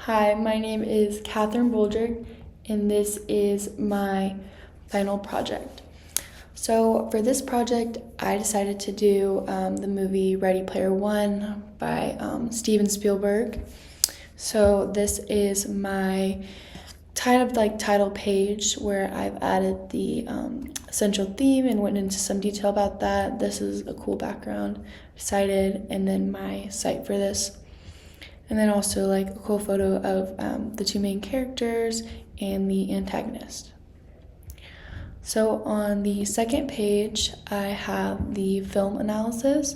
Hi, my name is Catherine Boldrick, and this is my final project. So, for this project, I decided to do the movie Ready Player One by Steven Spielberg. So, this is my title page where I've added the central theme and went into some detail about that. This is a cool background, cited, and then my site for this. And then also like a cool photo of the two main characters and the antagonist. So on the second page, I have the film analysis,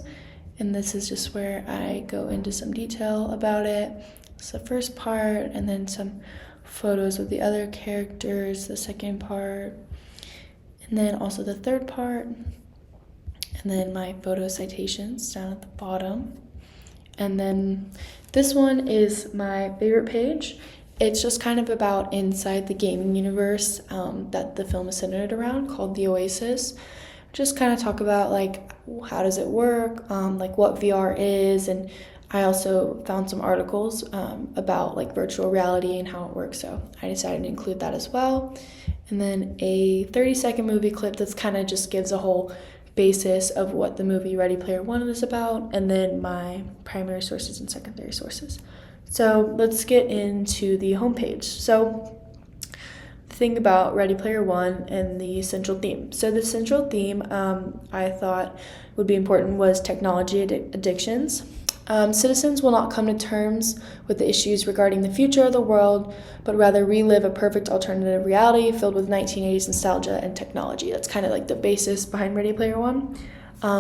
and this is just where I go into some detail about it. It's the first part, and then some photos of the other characters, the second part, and then also the third part, and then my photo citations down at the bottom. And then this one is my favorite page. It's just kind of about inside the gaming universe that the film is centered around, called The Oasis. Just kind of talk about like how does it work, like what VR is, and I also found some articles about like virtual reality and how it works, so I decided to include that as well. And then a 30-second movie clip that's kind of just gives a whole basis of what the movie Ready Player One is about, and then my primary sources and secondary sources. So let's get into the homepage. So the thing about Ready Player One and the central theme. So the central theme I thought would be important was technology addictions. Citizens will not come to terms with the issues regarding the future of the world, but rather relive a perfect alternative reality filled with 1980s nostalgia and technology. That's kind of like the basis behind Ready Player One.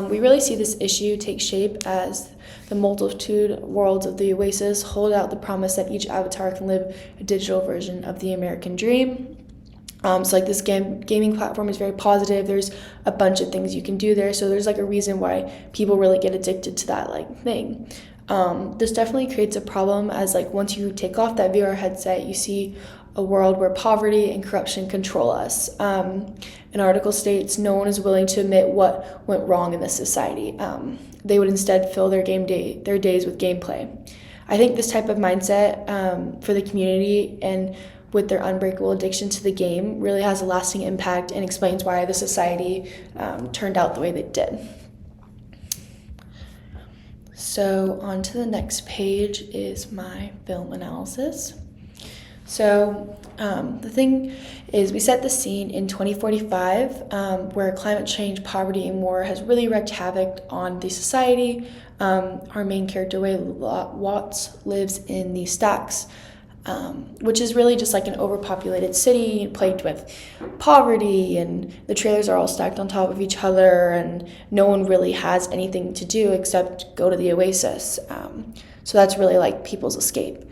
We really see this issue take shape as the multitude worlds of the Oasis hold out the promise that each avatar can live a digital version of the American dream. So like this gaming platform is very positive. There's a bunch of things you can do there. So there's like a reason why people really get addicted to that like thing. This definitely creates a problem as like once you take off that VR headset, you see a world where poverty and corruption control us. An article states no one is willing to admit what went wrong in this society. They would instead fill their days with gameplay. I think this type of mindset for the community and with their unbreakable addiction to the game really has a lasting impact and explains why the society turned out the way they did. So on to the next page is my film analysis. So the thing is, we set the scene in 2045 where climate change, poverty, and war has really wreaked havoc on the society. Our main character, Wade Watts, lives in the stacks, which is really just like an overpopulated city plagued with poverty, and the trailers are all stacked on top of each other, and no one really has anything to do except go to the Oasis. So that's really like people's escape.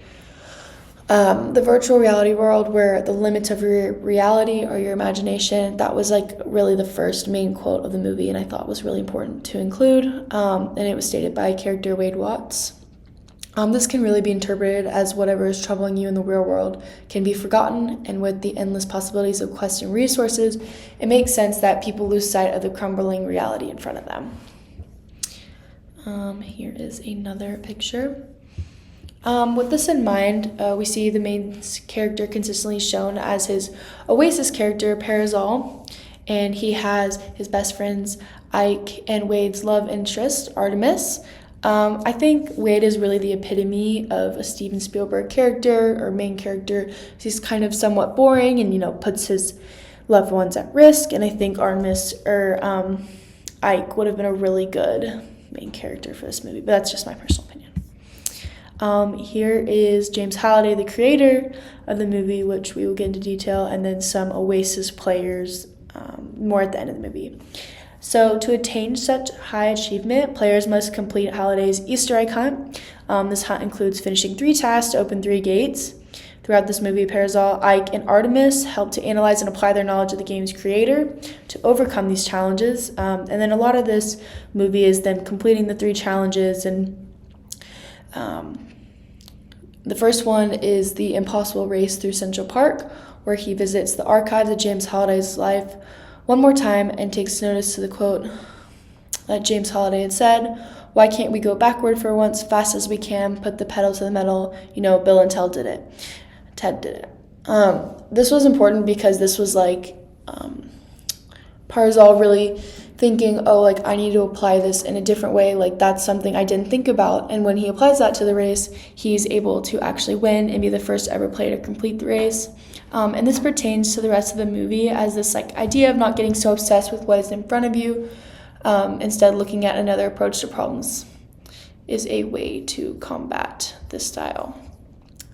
The virtual reality world where the limits of your reality are your imagination, that was like really the first main quote of the movie, and I thought was really important to include, and it was stated by character Wade Watts. This can really be interpreted as whatever is troubling you in the real world can be forgotten, and with the endless possibilities of quests and resources, it makes sense that people lose sight of the crumbling reality in front of them. Here is another picture. With this in mind, we see the main character consistently shown as his Oasis character, Parasol, and he has his best friends, Ike, and Wade's love interest, Artemis. I think Wade is really the epitome of a Steven Spielberg character or main character. He's kind of somewhat boring and, puts his loved ones at risk. And I think Artemis or Ike would have been a really good main character for this movie, but that's just my personal opinion. Here is James Halliday, the creator of the movie, which we will get into detail, and then some Oasis players more at the end of the movie. So to attain such high achievement, players must complete Halliday's Easter egg hunt. This hunt includes finishing 3 tasks to open 3 gates. Throughout this movie, Parasol, Ike, and Artemis help to analyze and apply their knowledge of the game's creator to overcome these challenges. And then a lot of this movie is them completing the 3 challenges. And the first one is the impossible race through Central Park, where he visits the archives of James Halliday's life one more time and takes notice to the quote that James Halliday had said, why can't we go backward for once, fast as we can, put the pedal to the metal, Bill and Ted did it. This was important because this was like Parzal really thinking, oh, like I need to apply this in a different way, like that's something I didn't think about. And when he applies that to the race, he's able to actually win and be the first ever player to complete the race. And this pertains to the rest of the movie as this like idea of not getting so obsessed with what is in front of you, instead looking at another approach to problems is a way to combat this style.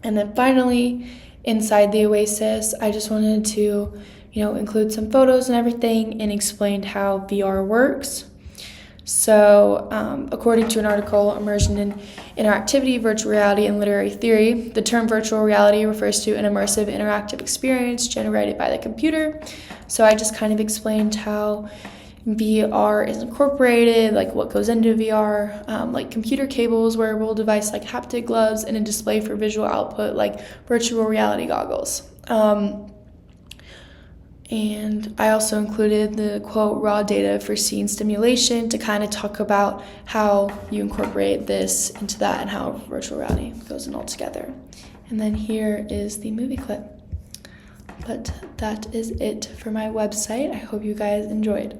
And then finally, inside the Oasis, I just wanted to include some photos and everything and explained how VR works. So according to an article, Immersion in Interactivity, Virtual Reality, and Literary Theory, the term virtual reality refers to an immersive interactive experience generated by the computer. So I just kind of explained how VR is incorporated, like what goes into VR, like computer cables, wearable device like haptic gloves, and a display for visual output like virtual reality goggles. And I also included the quote raw data for scene stimulation to kind of talk about how you incorporate this into that and how virtual reality goes in all together. And then here is the movie clip. But that is it for my website. I hope you guys enjoyed.